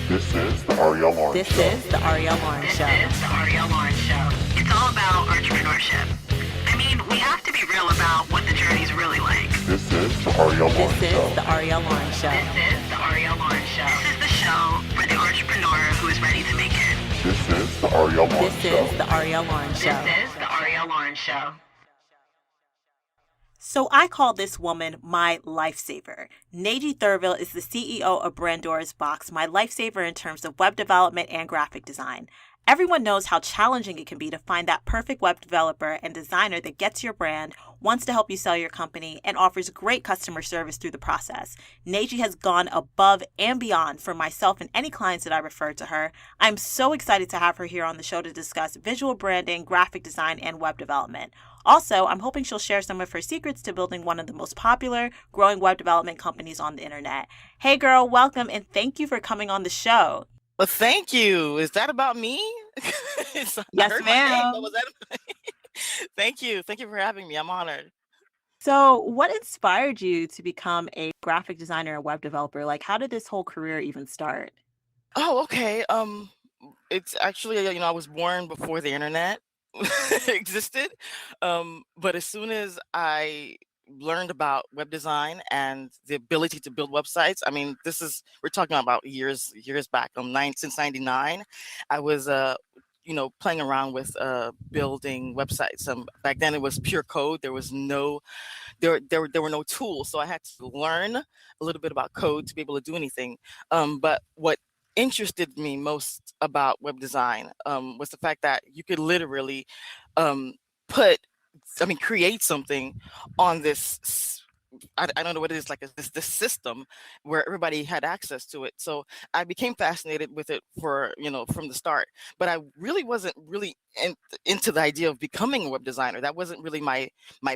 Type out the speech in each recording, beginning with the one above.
This is the Arielle Lauren This Show. is the Arielle Lauren This Show. is the Arielle Lauren Show. It's all about entrepreneurship. I mean, we have to be real about what the journey's really like. This is the Arielle Lauren This Show. is the Arielle Lauren Show. This is the Arielle Lauren Show. This is the show for the entrepreneur who is ready to make it. This is the Arielle Lauren This Show. is the Arielle Lauren Show. This is the Arielle Lauren Show. So I call this woman my lifesaver. Neghie Thervil is the CEO of Brandora's Box, my lifesaver in terms of web development and graphic design. Everyone knows how challenging it can be to find that perfect web developer and designer that gets your brand, wants to help you sell your company, and offers great customer service through the process. Neghie has gone above and beyond for myself and any clients that I refer to her. I'm so excited to have her here on the show to discuss visual branding, graphic design, and web development. Also, I'm hoping she'll share some of her secrets to building one of the most popular, growing web development companies on the internet. Hey girl, welcome, and thank you for coming on the show. Well, thank you. Is that about me? Yes, I heard my name, ma'am. but was that? Thank you. Thank you for having me. I'm honored. So, what inspired you to become a graphic designer and web developer? Like, how did this whole career even start? Oh, okay. It's actually, I was born before the internet existed. But as soon as I learned about web design and the ability to build websites, I mean, we're talking about years back. Since '99, I was playing around with building websites. Back then it was pure code. There was no there were no tools, so I had to learn a little bit about code to be able to do anything. But what interested me most about web design was the fact that you could literally put create something on this. I don't know what it is, like this system where everybody had access to it. So I became fascinated with it from the start. But I really wasn't really into the idea of becoming a web designer. That wasn't really my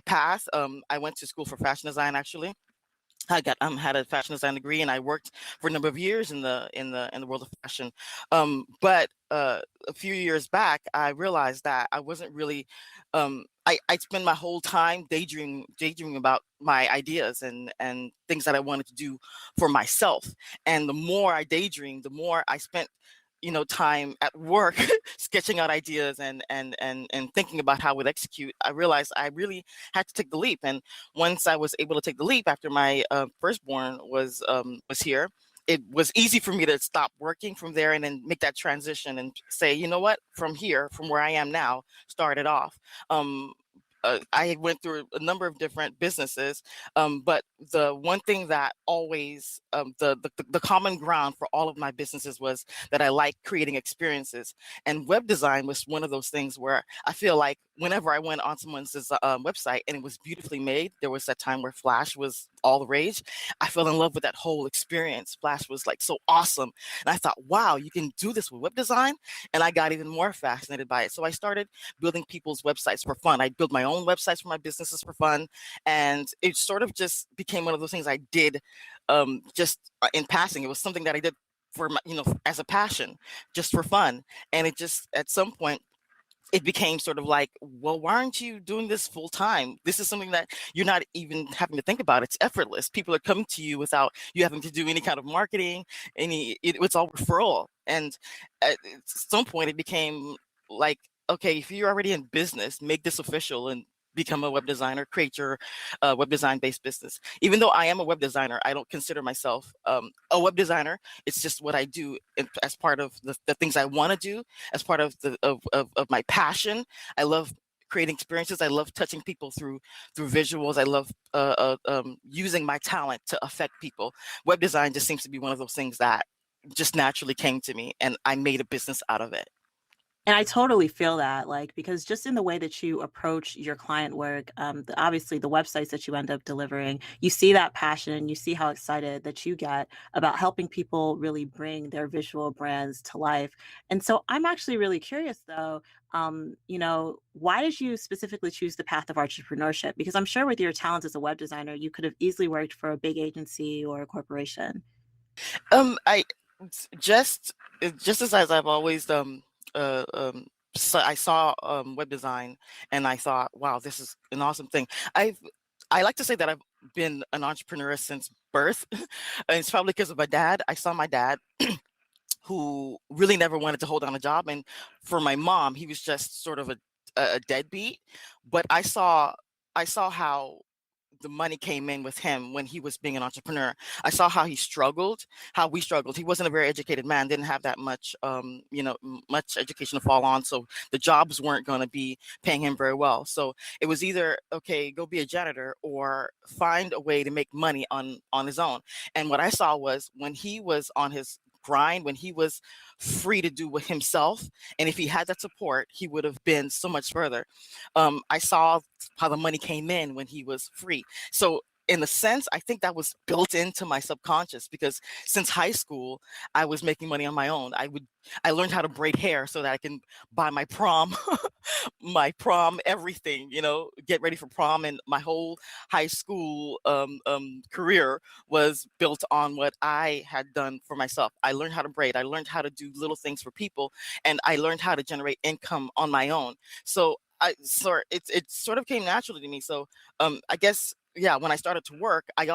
path. I went to school for fashion design actually. I had a fashion design degree, and I worked for a number of years in the world of fashion. But a few years back, I realized that I wasn't really. I spend my whole time daydreaming about my ideas and things that I wanted to do for myself. And the more I daydreamed, the more I spent time at work sketching out ideas and thinking about how we'd execute. I realized I really had to take the leap. And once I was able to take the leap after my firstborn was here, it was easy for me to stop working from there and then make that transition and say, you know what, from here, from where I am now, start it off. I went through a number of different businesses, but the one thing that always, the common ground for all of my businesses was that I like creating experiences. And web design was one of those things where I feel like whenever I went on someone's website and it was beautifully made, there was that time where Flash was all the rage. I fell in love with that whole experience. Flash was like so awesome. And I thought, wow, you can do this with web design. And I got even more fascinated by it. So I started building people's websites for fun. I built my own websites for my businesses for fun, and it sort of just became one of those things I did just in passing. It was something that I did for my, as a passion, just for fun. And it just at some point it became sort of like, well, why aren't you doing this full time? This is something that you're not even having to think about. It's effortless. People are coming to you without you having to do any kind of marketing, it's all referral. And at some point it became like, okay, if you're already in business, make this official and become a web designer, create your web design based business. Even though I am a web designer, I don't consider myself a web designer. It's just what I do as part of the things I want to do, as part of of my passion. I love creating experiences. I love touching people through visuals. I love using my talent to affect people. Web design just seems to be one of those things that just naturally came to me, and I made a business out of it. And I totally feel that, because just in the way that you approach your client work, obviously the websites that you end up delivering, you see that passion, you see how excited that you get about helping people really bring their visual brands to life. And so I'm actually really curious though, why did you specifically choose the path of entrepreneurship? Because I'm sure with your talents as a web designer, you could have easily worked for a big agency or a corporation. I just as I've always so I saw web design and I thought, wow, this is an awesome thing. I like to say that I've been an entrepreneur since birth. And it's probably because of my dad. I saw my dad who really never wanted to hold down a job. And for my mom, he was just sort of a deadbeat. But I saw how the money came in with him when he was being an entrepreneur. I saw how he struggled, how we struggled. He wasn't a very educated man, didn't have that much, much education to fall on. So the jobs weren't going to be paying him very well. So it was either, okay, go be a janitor or find a way to make money on his own. And what I saw was when he was on his grind, when he was free to do with himself, and if he had that support, he would have been so much further. I saw how the money came in when he was free. So in a sense, I think that was built into my subconscious because since high school, I was making money on my own. I learned how to braid hair so that I can buy my prom, my prom everything, get ready for prom. And my whole high school career was built on what I had done for myself. I learned how to braid. I learned how to do little things for people, and I learned how to generate income on my own. So it sort of came naturally to me. So I guess, yeah, when I started to work, I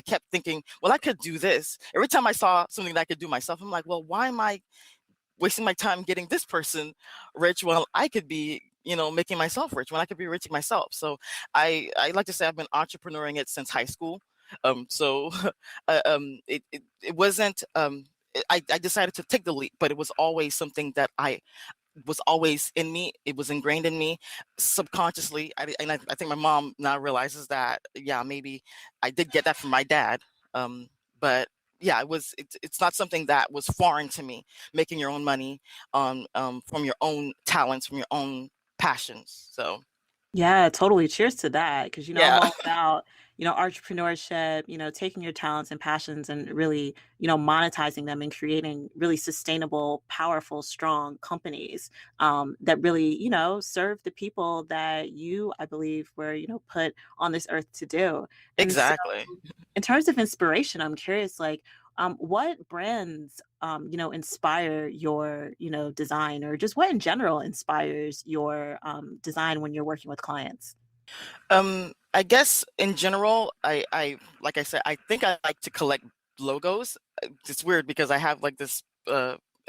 kept thinking, well, I could do this. Every time I saw something that I could do myself, I'm like, well, why am I wasting my time getting this person rich when I could be, making myself rich, when I could be rich myself? So I like to say I've been entrepreneuring it since high school. So it wasn't. I decided to take the leap, but it was always something that I was always in me. It was ingrained in me subconsciously. I think my mom now realizes that, yeah, maybe I did get that from my dad. But yeah, it's not something that was foreign to me, making your own money from your own talents, from your own passions. So Yeah, totally. Cheers to that. Because, I'm yeah. all about, entrepreneurship, taking your talents and passions and really, monetizing them and creating really sustainable, powerful, strong companies that really, serve the people that you, I believe, were, put on this earth to do. And so, Exactly. in terms of inspiration, I'm curious, like, what brands, inspire your, design, or just what in general inspires your design when you're working with clients? I guess in general, I like I said, I think I like to collect logos. It's weird because I have like this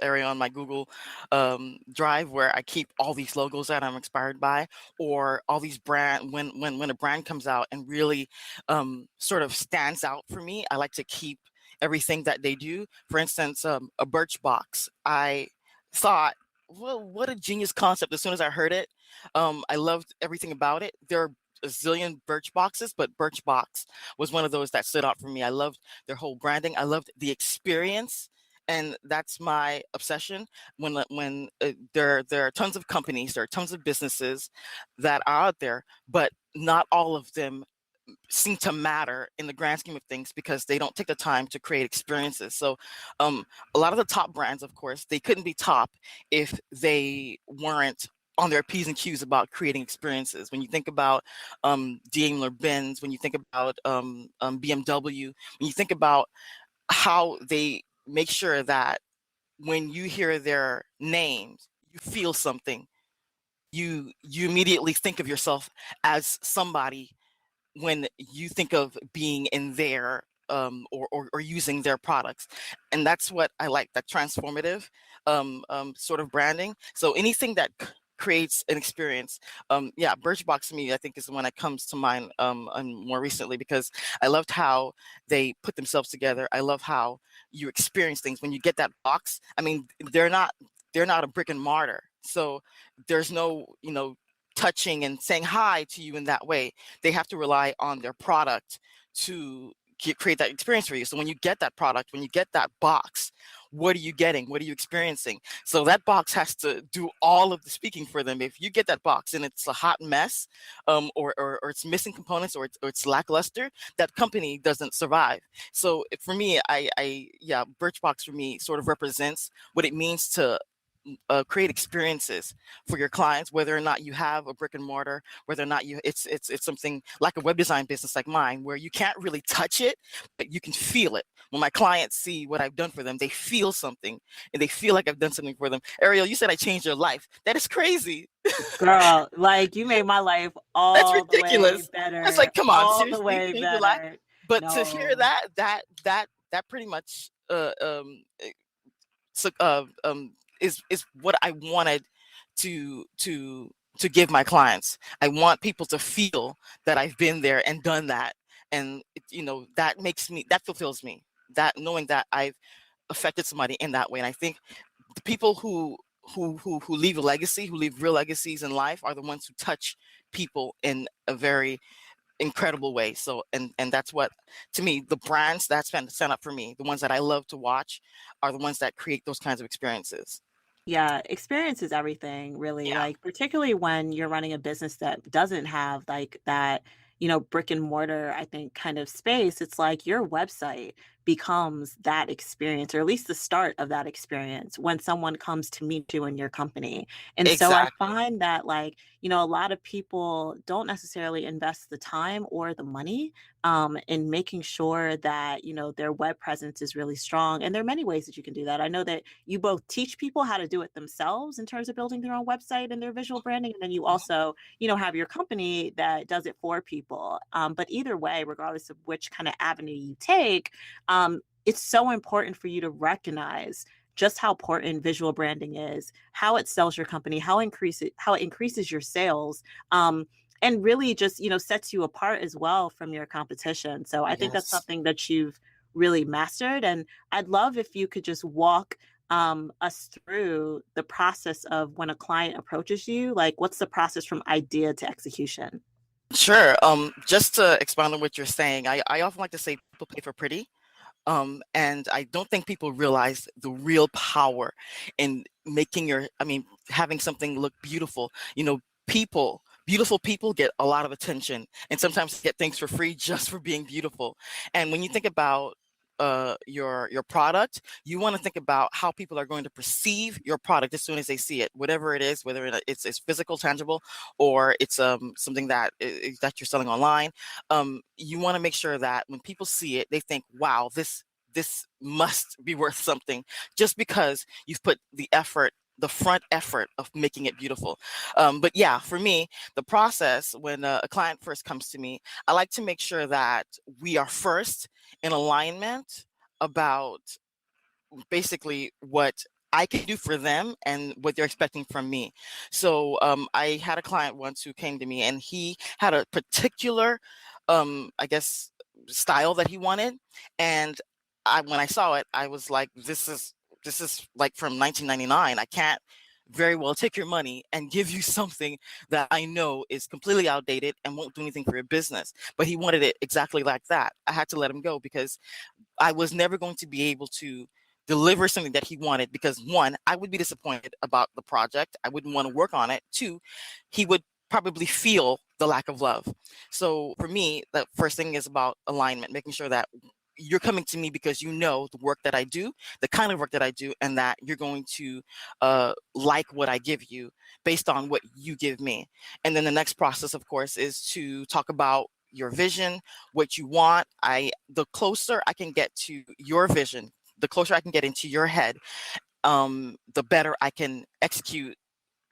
area on my Google Drive where I keep all these logos that I'm inspired by, or all these brand when a brand comes out and really sort of stands out for me. I like to keep everything that they do. For instance, a Birchbox. I thought, well, what a genius concept as soon as I heard it. I loved everything about it. There are a zillion Birchboxes, but Birchbox was one of those that stood out for me. I loved their whole branding. I loved the experience, and that's my obsession. When there are tons of companies, there are tons of businesses that are out there, but not all of them seem to matter in the grand scheme of things because they don't take the time to create experiences. So um, a lot of the top brands, of course, they couldn't be top if they weren't on their P's and Q's about creating experiences. When you think about Daimler-Benz, when you think about BMW, when you think about how they make sure that when you hear their names, you feel something. You immediately think of yourself as somebody when you think of being in their or using their products. And that's what I like, that transformative sort of branding. So anything that creates an experience, yeah, Birchbox to me, I think, is the one that comes to mind more recently, because I loved how they put themselves together. I love how you experience things when you get that box. I mean, they're not a brick and mortar, so there's no, touching and saying hi to you in that way. They have to rely on their product to create that experience for you. So when you get that product, when you get that box, what are you getting? What are you experiencing? So that box has to do all of the speaking for them. If you get that box and it's a hot mess, or it's missing components, or it's lackluster, that company doesn't survive. So for me, yeah, Birchbox for me sort of represents what it means to create experiences for your clients, whether or not you have a brick and mortar, whether or not it's something like a web design business like mine, where you can't really touch it, but you can feel it. When my clients see what I've done for them, they feel something, and they feel like I've done something for them. Arielle, you said I changed your life. That is crazy. Girl, like you made my life That's all the way ridiculous. That's better, like, come on, all the seriously, way change your life. better. But to hear No. that pretty much so, is what I wanted to give my clients. I want people to feel that I've been there and done that, and that makes me, that fulfills me. That knowing that I've affected somebody in that way, and I think the people who leave a legacy, who leave real legacies in life, are the ones who touch people in a very incredible way. So, and that's what, to me, the brands that stand up for me, the ones that I love to watch, are the ones that create those kinds of experiences. Yeah, experience is everything, really. Yeah, Like, particularly when you're running a business that doesn't have like that, brick and mortar, I think, kind of space. It's like your website becomes that experience, or at least the start of that experience when someone comes to meet you in your company. And so I exactly. find that, like, a lot of people don't necessarily invest the time or the money in making sure that, their web presence is really strong. And there are many ways that you can do that. I know that you both teach people how to do it themselves in terms of building their own website and their visual branding, and then you Mhm. also have your company that does it for people. But either way, regardless of which kind of avenue you take, it's so important for you to recognize just how important visual branding is, how it sells your company, how it increases your sales, and really just sets you apart as well from your competition. So I think that's Yes. something that you've really mastered, and I'd love if you could just walk us through the process of when a client approaches you. Like, what's the process from idea to execution? Sure. Just to expound on what you're saying, I often like to say people pay for pretty. And I don't think people realize the real power in making having something look beautiful. Beautiful people get a lot of attention, and sometimes get things for free just for being beautiful. And when you think about your product, you want to think about how people are going to perceive your product as soon as they see it, whatever it is, whether it's physical, tangible, or it's something that you're selling online. You want to make sure that when people see it, they think, wow, this must be worth something, just because you've put the front effort of making it beautiful. But yeah, for me, the process, when a client first comes to me, I like to make sure that we are first in alignment about basically what I can do for them and what they're expecting from me. So I had a client once who came to me, and he had a particular, I guess, style that he wanted. And when I saw it, I was like, this is like from 1999. I can't very well take your money and give you something that I know is completely outdated and won't do anything for your business. But he wanted it exactly like that. I had to let him go, because I was never going to be able to deliver something that he wanted, because one, I would be disappointed about the project. I wouldn't want to work on it. Two, he would probably feel the lack of love. So for me, the first thing is about alignment, making sure that you're coming to me because you know the work that I do, the kind of work that I do, and that you're going to like what I give you based on what you give me. And then the next process, of course, is to talk about your vision, what you want. The closer I can get to your vision, the closer I can get into your head, the better I can execute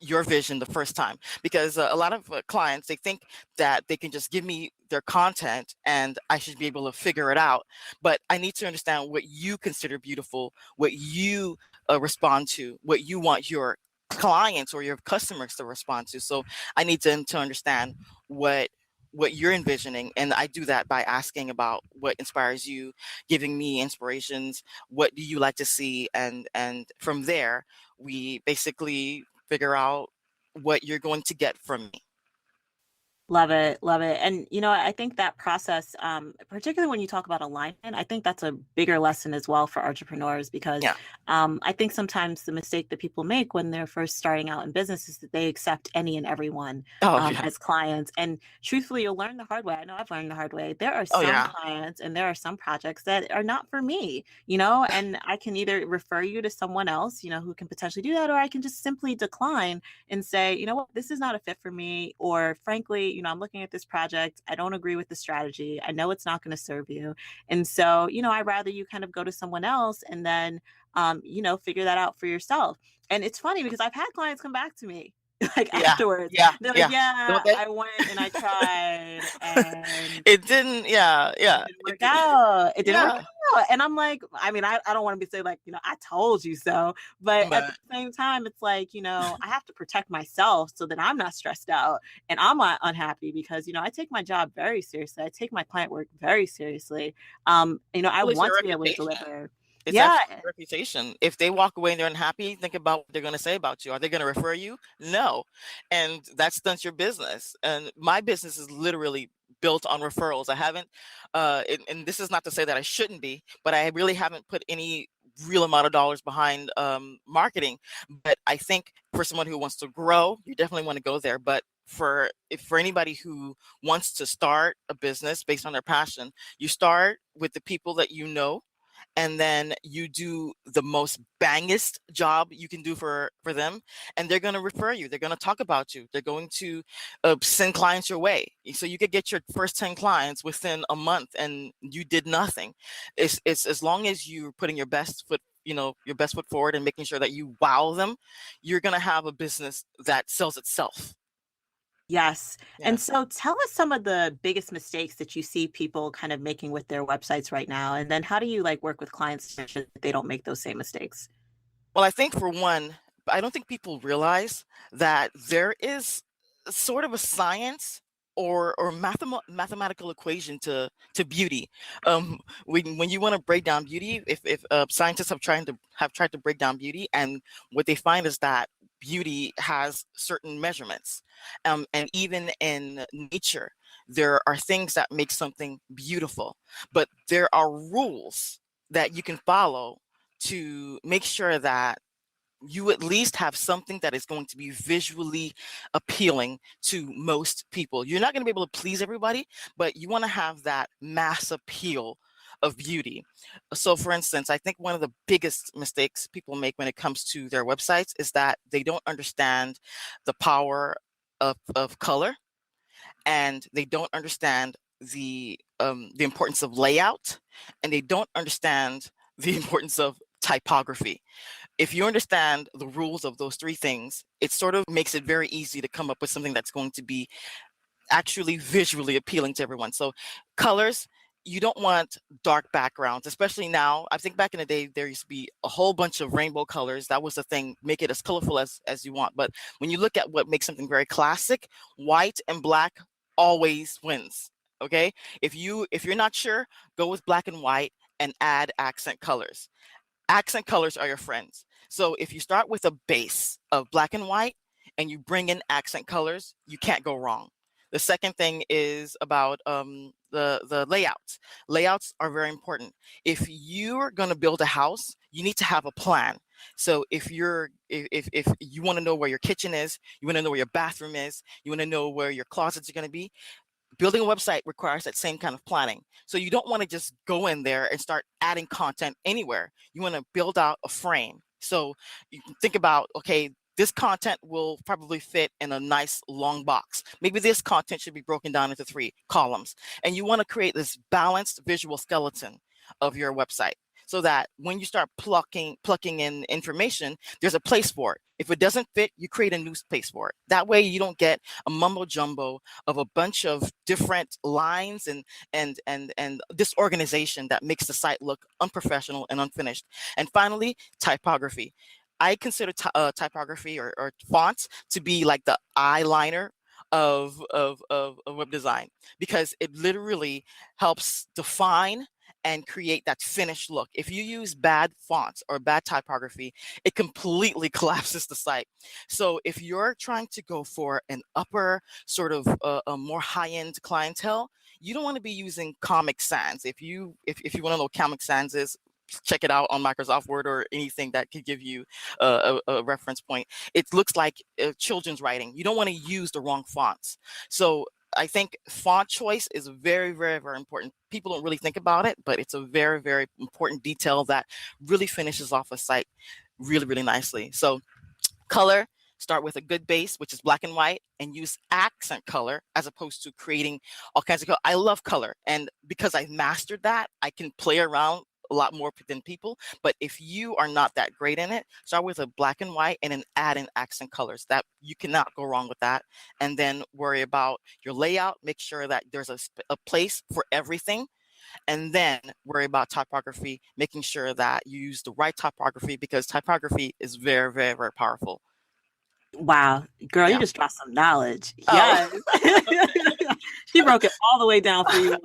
your vision the first time. Because a lot of clients, they think that they can just give me their content and I should be able to figure it out. But I need to understand what you consider beautiful, what you respond to, what you want your clients or your customers to respond to. So I need them to understand what you're envisioning, and I do that by asking about what inspires you, giving me inspirations, what do you like to see, and from there we basically figure out what you're going to get from me. Love it, love it. And I think that process, particularly when you talk about alignment, I think that's a bigger lesson as well for entrepreneurs, because Yeah. I think sometimes the mistake that people make when they're first starting out in business is that they accept any and everyone Oh yeah. as clients. And truthfully, you'll learn the hard way. I know I've learned the hard way. There are Oh some yeah. clients and there are some projects that are not for me, and I can either refer you to someone else, who can potentially do that, or I can just simply decline and say, you know what, this is not a fit for me, or frankly, I'm looking at this project, I don't agree with the strategy, I know it's not going to serve you. And so, I'd rather you kind of go to someone else and then, figure that out for yourself. And it's funny because I've had clients come back to me like Yeah, afterwards. yeah, They're like, yeah. yeah, Don't they? I went and I tried and It didn't. Yeah, it yeah. didn't work out. It didn't work Yeah. out. And I'm like, I mean, I don't want to be saying like, I told you so. But at the But same time, it's like, I have to protect myself so that I'm not stressed out and I'm not unhappy because, I take my job very seriously. I take my client work very seriously. I well, it's want your to be able to reputation. deliver. It's Yeah. absolutely your reputation. If they walk away and they're unhappy, think about what they're going to say about you. Are they going to refer you? No. And that stunts your business. And my business is literally built on referrals. I haven't, and this is not to say that I shouldn't be, but I really haven't put any real amount of dollars behind marketing. But I think for someone who wants to grow, you definitely want to go there. But for anybody who wants to start a business based on their passion, you start with the people that you know, and then you do the most bangest job you can do for them, and they're going to refer you, they're going to talk about you, they're going to send clients your way, so you could get your first 10 clients within a month and you did nothing. It's as long as you're putting your best foot, your best foot forward and making sure that you wow them, you're going to have a business that sells itself. Yes. Yeah. And so tell us some of the biggest mistakes that you see people kind of making with their websites right now. And then how do you like work with clients to make sure that they don't make those same mistakes? Well, I think for one, I don't think people realize that there is sort of a science or mathematical equation to beauty. When you want to break down beauty, if scientists have tried to break down beauty, and what they find is that beauty has certain measurements, and even in nature, there are things that make something beautiful, but there are rules that you can follow to make sure that you at least have something that is going to be visually appealing to most people. You're not going to be able to please everybody, but you want to have that mass appeal of beauty. So, for instance, I think one of the biggest mistakes people make when it comes to their websites is that they don't understand the power of color, and they don't understand the importance of layout, and they don't understand the importance of typography. If you understand the rules of those three things, it sort of makes it very easy to come up with something that's going to be actually visually appealing to everyone. So colors, you don't want dark backgrounds, especially now. I think back in the day, there used to be a whole bunch of rainbow colors. That was the thing, make it as colorful as you want. But when you look at what makes something very classic, white and black always wins. Okay. If you're not sure, go with black and white and add accent colors. Accent colors are your friends. So if you start with a base of black and white and you bring in accent colors, you can't go wrong. The second thing is about the layouts. Layouts are very important. If you're going to build a house, you need to have a plan. So if you want to know where your kitchen is, you want to know where your bathroom is, you want to know where your closets are going to be, building a website requires that same kind of planning. So you don't want to just go in there and start adding content anywhere. You want to build out a frame. So you can think about, okay, this content will probably fit in a nice long box. Maybe this content should be broken down into 3 columns. And you want to create this balanced visual skeleton of your website, so that when you start plucking in information, there's a place for it. If it doesn't fit, you create a new space for it. That way you don't get a mumbo jumbo of a bunch of different lines and disorganization that makes the site look unprofessional and unfinished. And finally, typography. I consider typography or fonts to be like the eyeliner of web design, because it literally helps define and create that finished look. If you use bad fonts or bad typography, it completely collapses the site. So if you're trying to go for an upper sort of a more high-end clientele, you don't want to be using Comic Sans. If you want to know what Comic Sans is, check it out on Microsoft Word or anything that could give you a reference point. It looks like children's writing. You don't want to use the wrong fonts. So I think font choice is very, very, very important. People don't really think about it, but it's a very, very important detail that really finishes off a site really, really nicely. So color, start with a good base, which is black and white, and use accent color as opposed to creating all kinds of color. I love color, and because I mastered that, I can play around a lot more than people. But if you are not that great in it, start with a black and white and then add in accent colors. That you cannot go wrong with that. And then worry about your layout. Make sure that there's a place for everything. And then worry about typography, making sure that you use the right typography, because typography is very, very, very powerful. Wow, girl, you Yeah. just dropped some knowledge. Oh, Yes. She broke it all the way down for you.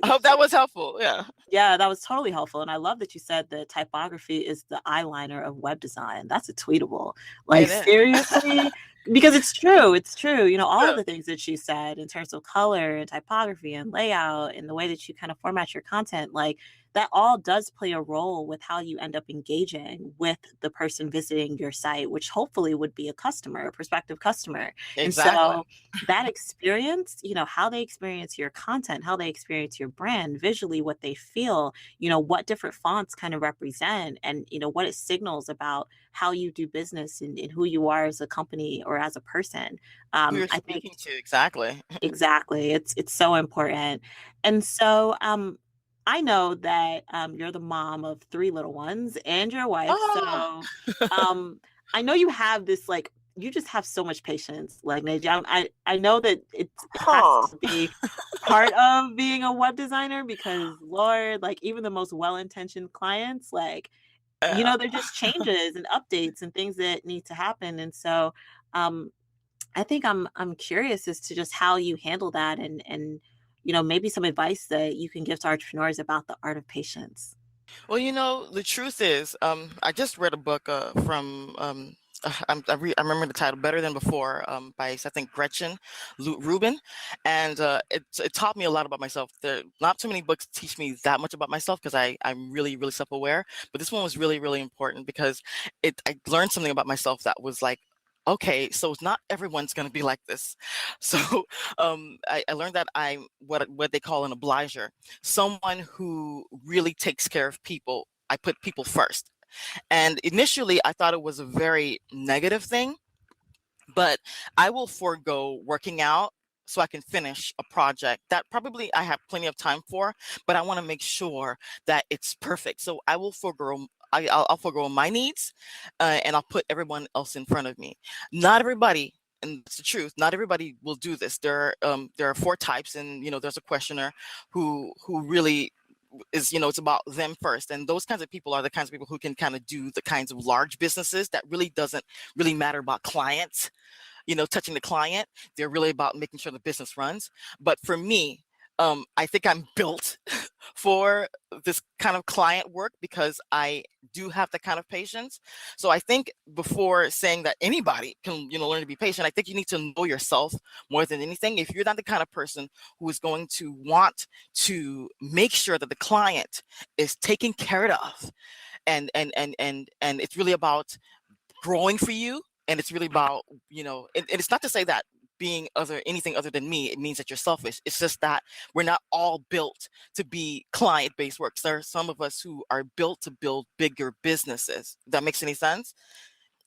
I hope that was helpful. Yeah. Yeah, that was totally helpful. And I love that you said that typography is the eyeliner of web design. That's a tweetable. Like, It is. seriously? Because it's true. It's true. You know, all of True. the things that she said in terms of color and typography and layout and the way that you kind of format your content, like, that all does play a role with how you end up engaging with the person visiting your site, which hopefully would be a customer, a prospective customer. And Exactly. so that experience, you know, how they experience your content, how they experience your brand visually, what they feel, you know, what different fonts kind of represent, and, you know, what it signals about how you do business and who you are as a company or as a person. Who you're I think speaking to, exactly. exactly. It's so important. And so I know that you're the mom of 3 little ones and your wife. Oh, So I know you have this, like, you just have so much patience. Like, Neghie, I know that it has huh. to be part of being a web designer, because Lord, like, even the most well-intentioned clients, like, you Yeah. know, they're just changes and updates and things that need to happen. And so um I think I'm curious as to just how you handle that, and you know, maybe some advice that you can give to entrepreneurs about the art of patience. Well, the truth is, I just read a book from I remember the title, Better Than Before, by I think Gretchen Rubin, and it taught me a lot about myself. There not too many books teach me that much about myself, because I'm really, really self-aware. But this one was really, really important, because I learned something about myself that was like, okay, so not everyone's going to be like this. So I learned that I'm what they call an obliger, someone who really takes care of people. I put people first. And initially, I thought it was a very negative thing, but I will forego working out so I can finish a project that probably I have plenty of time for, but I want to make sure that it's perfect. So I will forego. I'll forego my needs, and I'll put everyone else in front of me. Not everybody, and it's the truth. Not everybody will do this. There are 4 types, and there's a questioner who really is, it's about them first, and those kinds of people are the kinds of people who can kind of do the kinds of large businesses that really doesn't really matter about clients, touching the client. They're really about making sure the business runs. But for me, I think I'm built for this kind of client work, because I do have the kind of patience. So I think before saying that anybody can, learn to be patient, I think you need to know yourself more than anything. If you're not the kind of person who is going to want to make sure that the client is taken care of, and it's really about growing for you, and it's really about, and it's not to say that being anything other than me, it means that you're selfish. It's just that we're not all built to be client-based works. There are some of us who are built to build bigger businesses. If that makes any sense?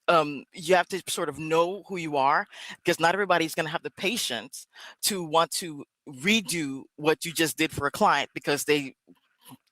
You have to sort of know who you are, because not everybody's going to have the patience to want to redo what you just did for a client, because they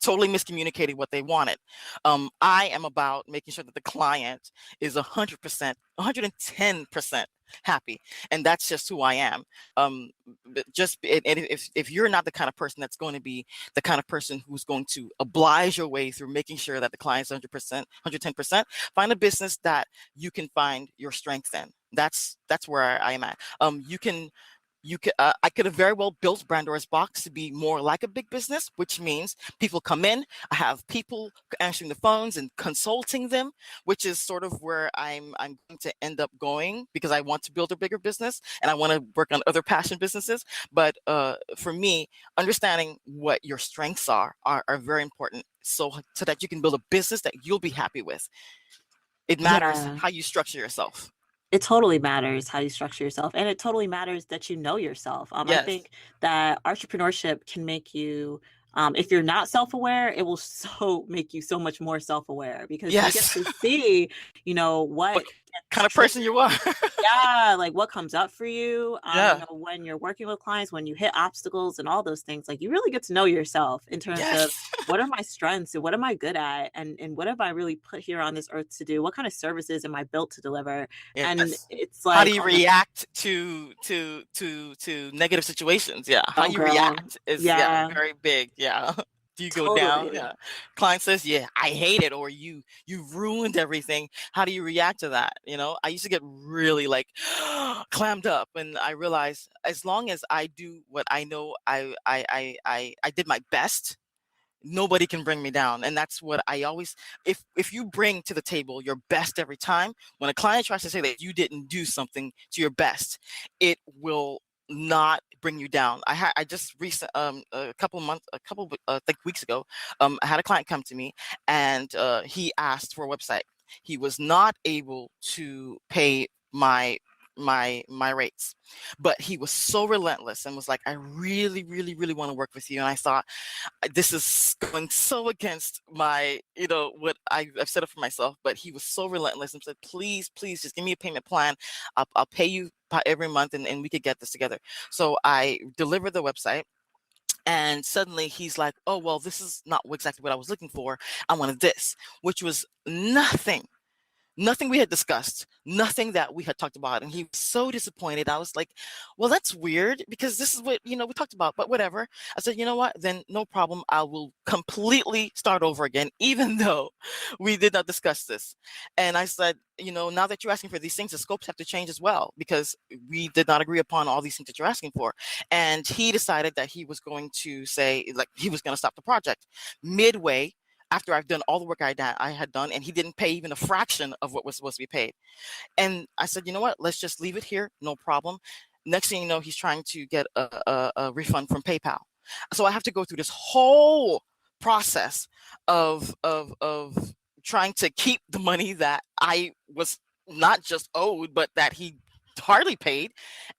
totally miscommunicated what they wanted. I am about making sure that the client is 100%, 110% happy, and that's just who I am. And if you're not the kind of person that's going to be the kind of person who's going to oblige your way through making sure that the client's 100%, 110%, find a business that you can find your strength in. That's where I am at. I could have very well built Brandora's Box to be more like a big business, which means people come in, I have people answering the phones and consulting them, which is sort of where I'm going to end up going, because I want to build a bigger business and I want to work on other passion businesses. But for me, understanding what your strengths are very important, so that you can build a business that you'll be happy with. It matters Yeah. how you structure yourself. It totally matters how you structure yourself, and it totally matters that you know yourself. I Yes. think that entrepreneurship can make you, if you're not self-aware, it will so make you so much more self-aware, because you get Yes. to see, you know, what What gets kind of person you are. Yeah, like what comes up for you, Yeah. when you're working with clients, when you hit obstacles and all those things, like you really get to know yourself in terms of Yes. what are my strengths and what am I good at, and what have I really put here on this earth to do? What kind of services am I built to deliver? And Yes. it's How do like, you oh my, react to negative situations? Yeah. How oh you girl, react is, yeah, yeah, very big. Yeah. Do you go down? totally. Yeah. Client says, yeah, I hate it, or you ruined everything. How do you react to that? I used to get really like clammed up, and I realized as long as I do what I know I did my best, nobody can bring me down. And that's what I always, if you bring to the table your best every time, when a client tries to say that you didn't do something to your best, it will not bring you down. I just recent a couple months a couple like weeks ago, I had a client come to me, and he asked for a website. He was not able to pay my rates, but he was so relentless and was like, I really really really want to work with you. And I thought, this is going so against my, what I've set up for myself. But he was so relentless and said, please, please just give me a payment plan. I'll pay you every month, and we could get this together. So I delivered the website, and suddenly he's like, oh, well, this is not exactly what I was looking for. I wanted this, which was nothing we had discussed, nothing that we had talked about. And he was so disappointed. I was like, well, that's weird, because this is what, we talked about, but whatever. I said, you know what, then no problem. I will completely start over again, even though we did not discuss this. And I said, now that you're asking for these things, the scopes have to change as well, because we did not agree upon all these things that you're asking for. And he decided that he was going to say, like, he was going to stop the project midway, after I've done all the work I had done, and he didn't pay even a fraction of what was supposed to be paid. And I said, you know what, let's just leave it here, no problem. Next thing you know, he's trying to get a refund from PayPal. So I have to go through this whole process of trying to keep the money that I was not just owed, but that he hardly paid.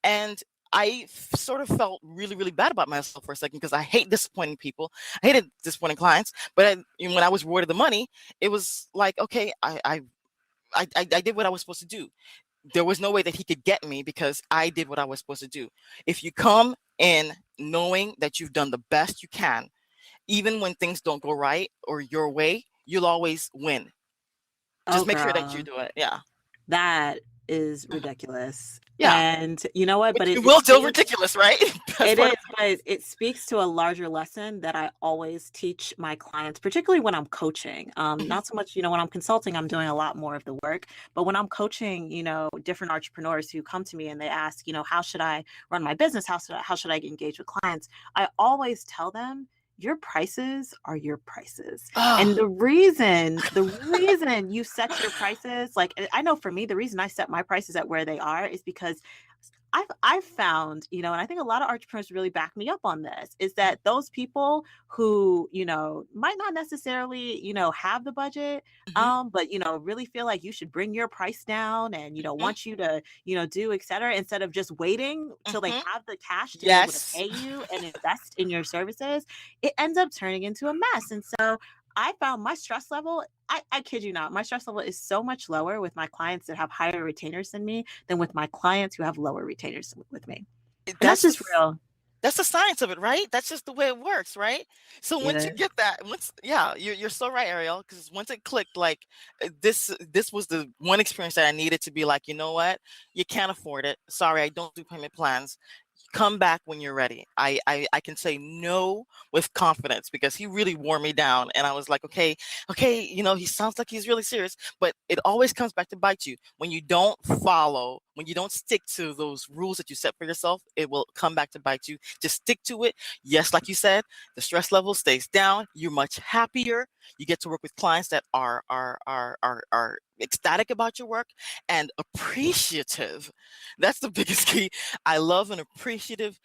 And I sort of felt really, really bad about myself for a second, because I hate disappointing people. I hated disappointing clients. But when I was rewarded the money, it was like, okay, I did what I was supposed to do. There was no way that he could get me, because I did what I was supposed to do. If you come in knowing that you've done the best you can, even when things don't go right or your way, you'll always win. Oh Just make sure that you girl, do it. Yeah. that is ridiculous. Yeah. And you know what? But But it it will feel speaks. ridiculous, right? That's It part is, of but it speaks to a larger lesson that I always teach my clients, particularly when I'm coaching. Mhm. Not so much, when I'm consulting, I'm doing a lot more of the work. But when I'm coaching, different entrepreneurs who come to me and they ask, how should I run my business? How should I engage with clients? I always tell them, your prices are your prices. And Oh, the reason you set your prices, like I know for me, the reason I set my prices at where they are is because I've found, and I think a lot of entrepreneurs really back me up on this, is that those people who, might not necessarily, have the budget, mhm, but, really feel like you should bring your price down and, mhm, want you to, do et cetera, instead of just waiting till they mhm. have the cash to be able to Yes. pay you and invest in your services, it ends up turning into a mess. And so I found my stress level, I kid you not, my stress level is so much lower with my clients that have higher retainers than me than with my clients who have lower retainers with me. And that's That's just just real. that's the science of it, right? That's just the way it works, right? So It once you is. get that, yeah, you're so right, Ariel, because once it clicked, like, this was the one experience that I needed to be like, you know what? You can't afford it. Sorry, I don't do payment plans. Come back when you're ready. I can say no with confidence, because he really wore me down, and I was like, okay, he sounds like he's really serious, but it always comes back to bite you when you don't follow, when you don't stick to those rules that you set for yourself. It will come back to bite you. Just stick to it. Yes, like you said, the stress level stays down. You're much happier. You get to work with clients that are ecstatic about your work and appreciative. That's the biggest key. I love an appreciative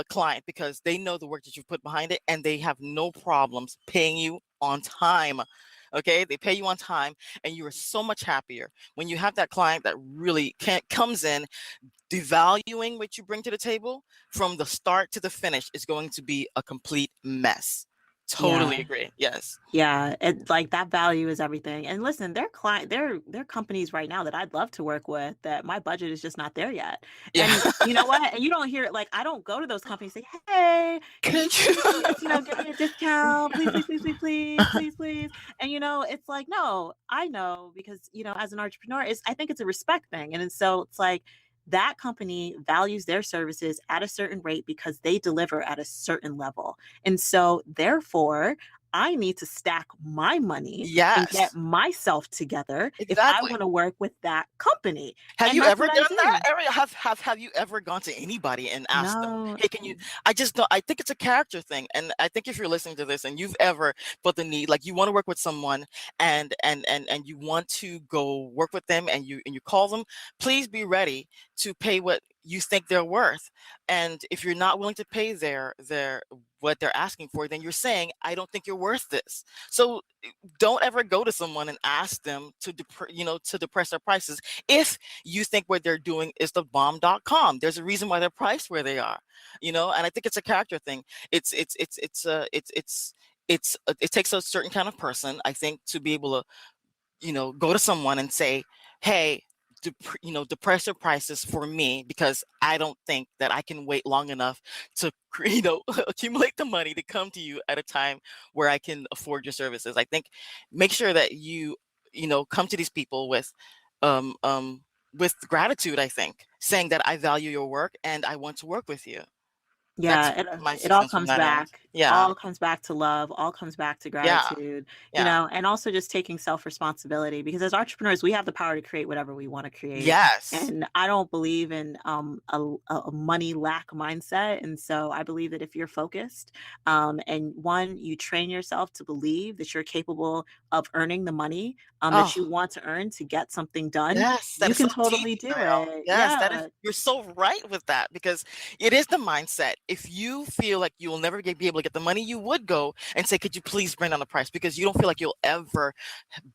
client, because they know the work that you've put behind it, and they have no problems paying you on time. Okay, they pay you on time, and you are so much happier when you have that client that really comes in devaluing what you bring to the table. From the start to the finish is going to be a complete mess. Totally Yeah. agree. Yes. Yeah, and like that value is everything. And listen, they're companies right now that I'd love to work with that my budget is just not there yet. Yeah. And you know what? And you don't hear it like I don't go to those companies and say, "Hey, can you Could you? please, give me a discount? Please, please, please, please, please, please, please." And it's like, no, I know because, as an entrepreneur, I think it's a respect thing. And so it's like that company values their services at a certain rate because they deliver at a certain level. And so therefore I need to stack my money and get Yes, myself together if I exactly. want to work with that company. Have And you that's ever what I done that, do. Ariel? Have you ever gone to anybody and asked them, No, "Hey, can you?" I just don't. I think it's a character thing, and I think if you're listening to this and you've ever felt the need, like you want to work with someone, and you want to go work with them, and you call them, please be ready to pay what you think they're worth. And if you're not willing to pay their what they're asking for, then you're saying, "I don't think you're worth this." So don't ever go to someone and ask them to to depress their prices if you think what they're doing is the bomb.com. There's a reason why they're priced where they are, and I think it's a character thing. It takes a certain kind of person, I think, to be able to go to someone and say, hey, depress your prices for me because I don't think that I can wait long enough to accumulate the money to come to you at a time where I can afford your services. I think make sure that you come to these people um um with gratitude, I think, saying that I value your work and I want to work with you. yeah, That's my it all suggestion from comes that end. back. Yeah. All comes back to love, all comes back to Yeah. gratitude, Yeah. and also just taking self-responsibility because as entrepreneurs, we have the power to create whatever we want to create. Yes. And I don't believe in a money lack mindset. And so I believe that if you're focused, and one, you train yourself to believe that you're capable of earning the money that you Oh, want to earn to get something done, yes, that you is so can deep, totally do Ariel. it. Yes, that is, Yeah. you're so right with that because it is the mindset. If you feel like you will never be able to get the money, you would go and say, "Could you please bring down the price?" Because you don't feel like you'll ever,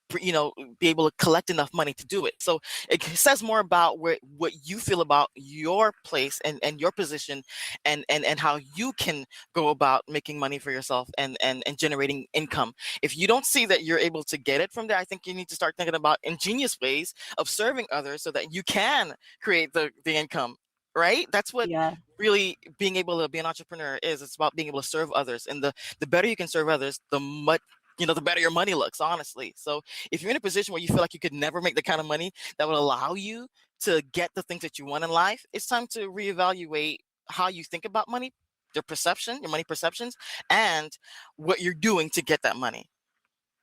be able to collect enough money to do it. So it says more about what you feel about your place and your position, and how you can go about making money for yourself and generating income. If you don't see that you're able to get it from there, I think you need to start thinking about ingenious ways of serving others so that you can create the income, right? That's what Yeah. really being able to be an entrepreneur is. It's about being able to serve others, and the better you can serve others, the better your money looks, honestly. So if you're in a position where you feel like you could never make the kind of money that would allow you to get the things that you want in life, it's time to reevaluate how you think about money, your money perceptions, and what you're doing to get that money.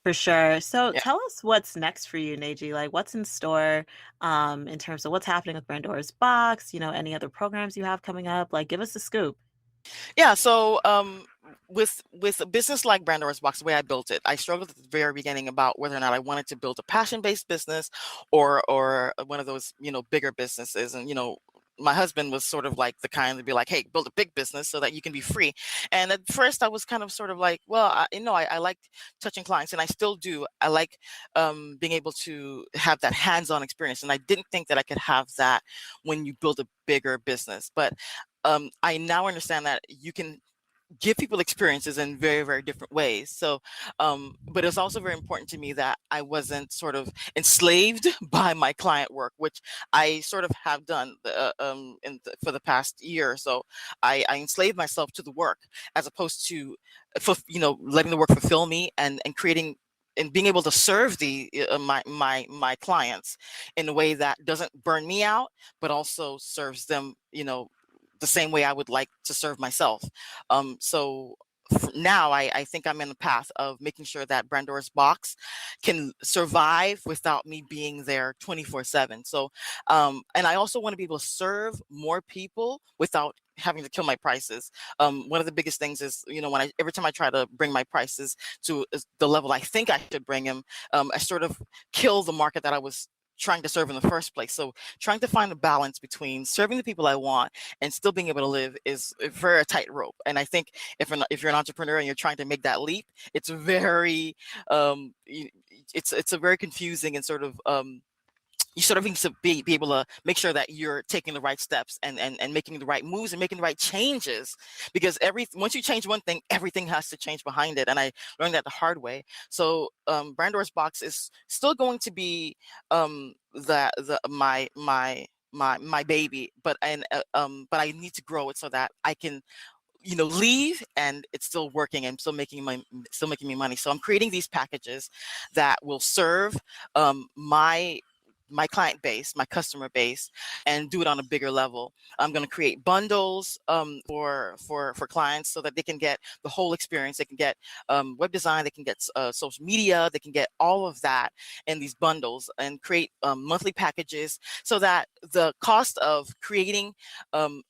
For sure. So Yeah. tell us what's next for you, Neji. Like what's in store in terms of what's happening with Brandora's Box, any other programs you have coming up? Like give us a scoop. Yeah, so with a business like Brandora's Box, the way I built it, I struggled at the very beginning about whether or not I wanted to build a passion-based business or one of those, bigger businesses. And my husband was sort of like the kind to be like, "Hey, build a big business so that you can be free." And at first, I was kind of sort of like, "Well, I like touching clients, and I still do. I like being able to have that hands-on experience, and I didn't think that I could have that when you build a bigger business, but." I now understand that you can give people experiences in very, very different ways. So, but it's also very important to me that I wasn't sort of enslaved by my client work, which I sort of have done for the past year or so. I enslaved myself to the work as opposed to, letting the work fulfill me and creating and being able to serve my clients in a way that doesn't burn me out, but also serves them, the same way I would like to serve myself. So now I think I'm in the path of making sure that Brandora's Box can survive without me being there 24/7. So, and I also want to be able to serve more people without having to kill my prices. One of the biggest things is, every time I try to bring my prices to the level I think I should bring them, I sort of kill the market that I was trying to serve in the first place. So trying to find a balance between serving the people I want and still being able to live is a very tightrope. And I think if you're an entrepreneur and you're trying to make that leap, it's very it's a very confusing and sort of you sort of need to be able to make sure that you're taking the right steps and making the right moves and making the right changes, because once you change one thing, everything has to change behind it. And I learned that the hard way. So Brandora's Box is still going to be my baby, but but I need to grow it so that I can leave and it's still working and still making me money. So I'm creating these packages that will serve my client base, my customer base, and do it on a bigger level. I'm going to create bundles for clients so that they can get the whole experience. They can get web design, they can get social media, they can get all of that in these bundles, and create monthly packages so that the cost of creating an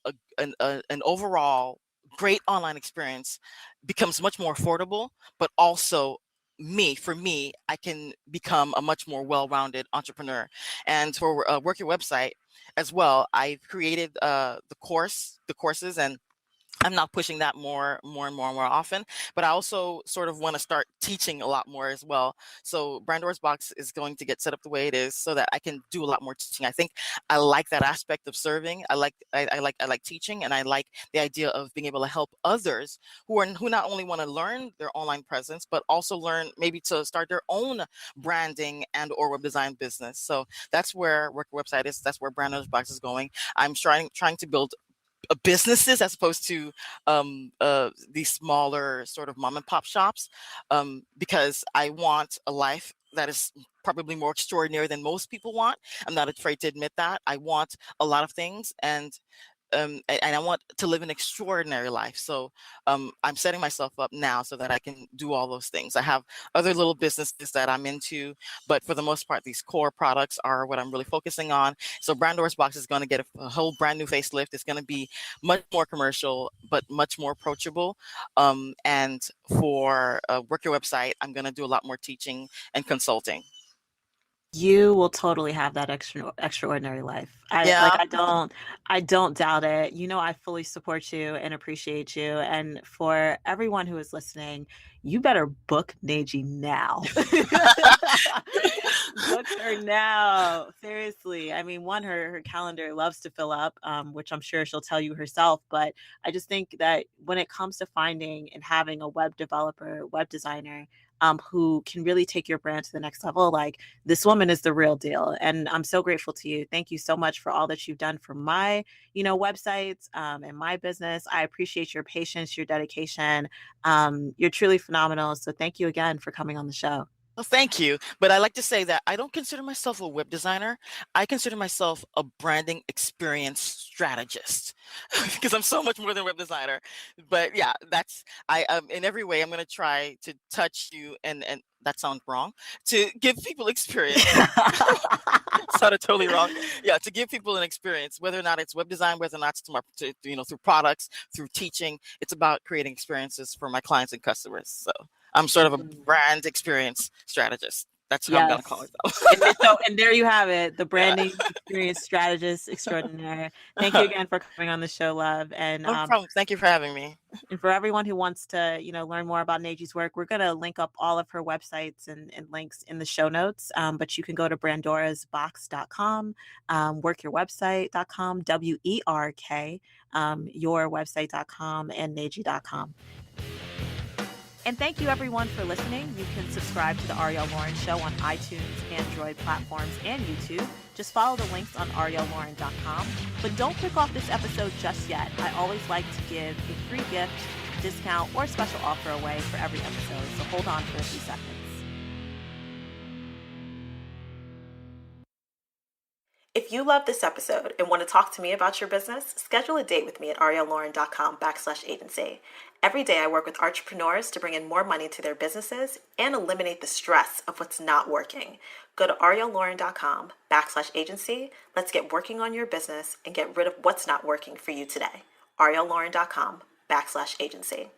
overall great online experience becomes much more affordable, but also for me, I can become a much more well-rounded entrepreneur. And for Work Your Website as well, I've created the courses, and I'm not pushing that more often, but I also sort of want to start teaching a lot more as well. So Brandora's Box is going to get set up the way it is so that I can do a lot more teaching. I think I like that aspect of serving. I like teaching, and I like the idea of being able to help others who not only want to learn their online presence, but also learn maybe to start their own branding and or web design business. So that's where Work Your Website is. That's where Brandora's Box is going. I'm trying to build businesses as opposed to these smaller sort of mom and pop shops, because I want a life that is probably more extraordinary than most people want. I'm not afraid to admit that. I want a lot of things, and I want to live an extraordinary life. So I'm setting myself up now so that I can do all those things. I have other little businesses that I'm into, but for the most part, these core products are what I'm really focusing on. So Brandora's Box is going to get a whole brand new facelift. It's going to be much more commercial, but much more approachable. And for Work Your Website, I'm going to do a lot more teaching and consulting. You will totally have that extraordinary life. Yeah. I don't doubt it. I fully support you and appreciate you. And for everyone who is listening, you better book Neghie now. Book her now. Seriously. I mean, one, her calendar loves to fill up, which I'm sure she'll tell you herself. But I just think that when it comes to finding and having a web developer, web designer, who can really take your brand to the next level, like, this woman is the real deal. And I'm so grateful to you. Thank you so much for all that you've done for my, websites, and my business. I appreciate your patience, your dedication. You're truly phenomenal. So thank you again for coming on the show. Well, thank you. But I like to say that I don't consider myself a web designer. I consider myself a branding experience strategist because I'm so much more than a web designer. But yeah, in every way, I'm going to try to touch you, and that sounds wrong, to give people experience. Sounded totally wrong. Yeah, to give people an experience, whether or not it's web design, whether or not it's through products, through teaching. It's about creating experiences for my clients and customers. So I'm sort of a brand experience strategist. That's how I'm going to call Yes. it. And there you have it, the Yeah. branding experience strategist extraordinaire. Thank you again for coming on the show, love. No problem. Thank you for having me. And for everyone who wants to, learn more about Neghie's work, we're going to link up all of her websites and links in the show notes. But you can go to brandorasbox.com, workyourwebsite.com, WERK, yourwebsite.com, and Neghie.com. And thank you, everyone, for listening. You can subscribe to the Arielle Lauren Show on iTunes, Android platforms, and YouTube. Just follow the links on ariellelauren.com. But don't click off this episode just yet. I always like to give a free gift, discount, or special offer away for every episode. So hold on for a few seconds. If you love this episode and want to talk to me about your business, schedule a date with me at ariellelauren.com/agency. Every day I work with entrepreneurs to bring in more money to their businesses and eliminate the stress of what's not working. Go to ariellelauren.com/agency. Let's get working on your business and get rid of what's not working for you today. ariellelauren.com/agency.